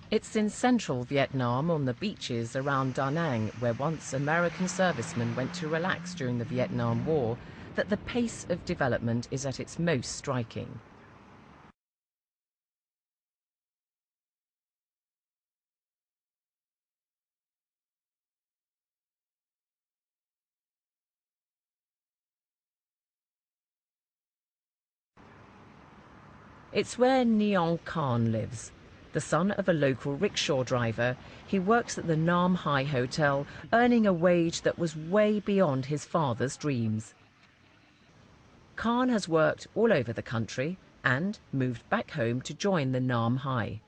It's in central Vietnam on the beaches around Da Nang, where once American servicemen went to relax during the Vietnam War, that the pace of development is at its most striking. It's where Neong Khan lives. The son of a local rickshaw driver, he works at the Nam Hai Hotel, earning a wage that was way beyond his father's dreams. Khan has worked all over the country and moved back home to join the Nam Hai.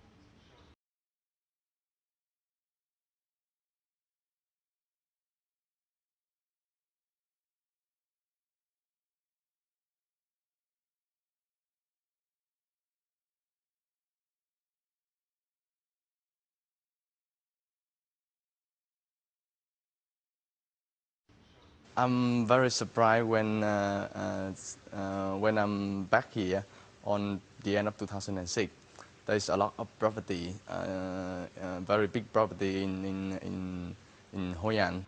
I'm very surprised when I'm back here on the end of 2006. There's a lot of property, very big property in Hoi An.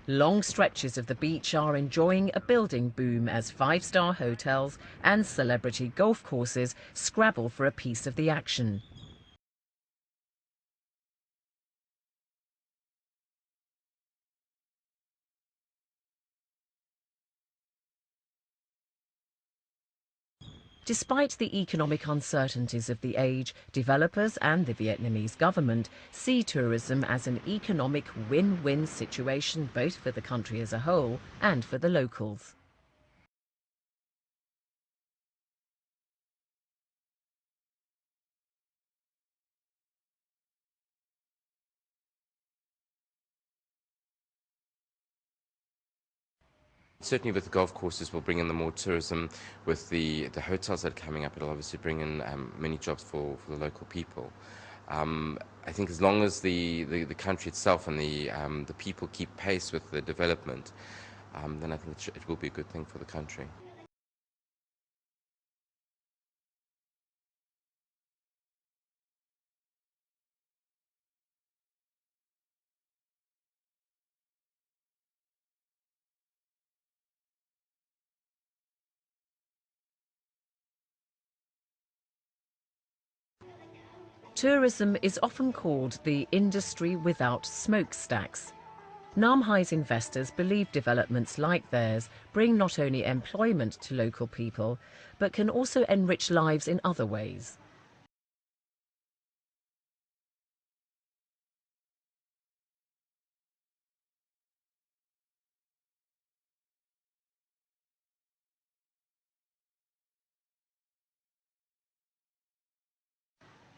Long stretches of the beach are enjoying a building boom as five-star hotels and celebrity golf courses scrabble for a piece of the action. Despite the economic uncertainties of the age, developers and the Vietnamese government see tourism as an economic win-win situation both for the country as a whole and for the locals. Certainly with the golf courses, we'll bring in the more tourism. With the hotels that are coming up, it'll obviously bring in many jobs for the local people. I think as long as the country itself and the people keep pace with the development, then I think it will be a good thing for the country. Tourism is often called the industry without smokestacks. Nam Hai's investors believe developments like theirs bring not only employment to local people, but can also enrich lives in other ways.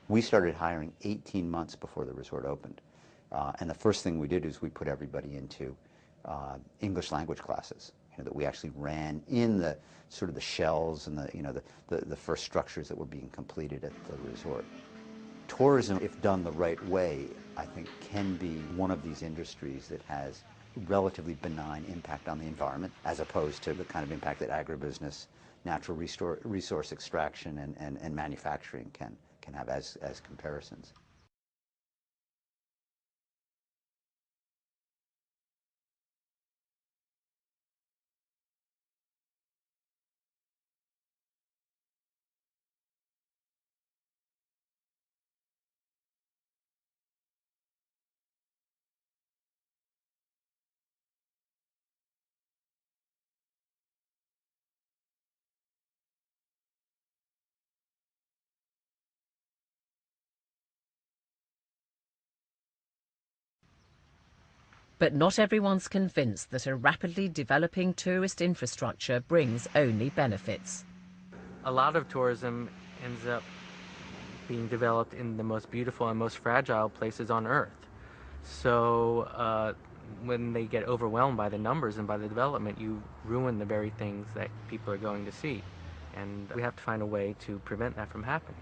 We started hiring 18 months before the resort opened. And the first thing we did is we put everybody into English language classes, that we actually ran in the sort of the shells and the first structures that were being completed at the resort. Tourism, if done the right way, I think can be one of these industries that has relatively benign impact on the environment as opposed to the kind of impact that agribusiness, natural resource extraction and manufacturing can have as comparisons. But not everyone's convinced that a rapidly developing tourist infrastructure brings only benefits. A lot of tourism ends up being developed in the most beautiful and most fragile places on Earth. So when they get overwhelmed by the numbers and by the development, you ruin the very things that people are going to see. And we have to find a way to prevent that from happening.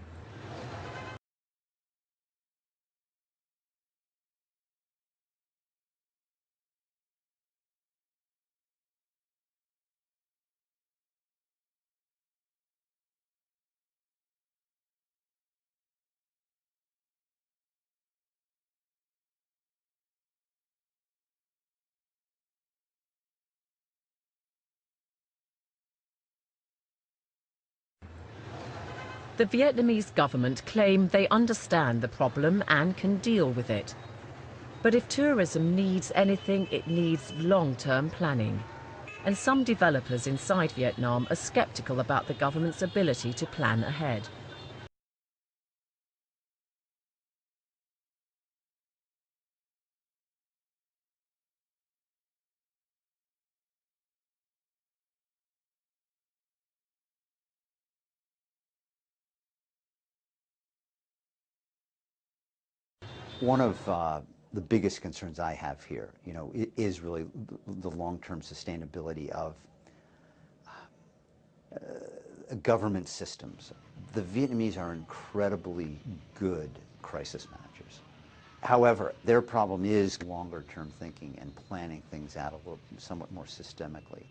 The Vietnamese government claim they understand the problem and can deal with it. But if tourism needs anything, it needs long-term planning. And some developers inside Vietnam are skeptical about the government's ability to plan ahead. One of the biggest concerns I have here, is really the long-term sustainability of government systems. The Vietnamese are incredibly good crisis managers. However, their problem is longer-term thinking and planning things out somewhat more systemically.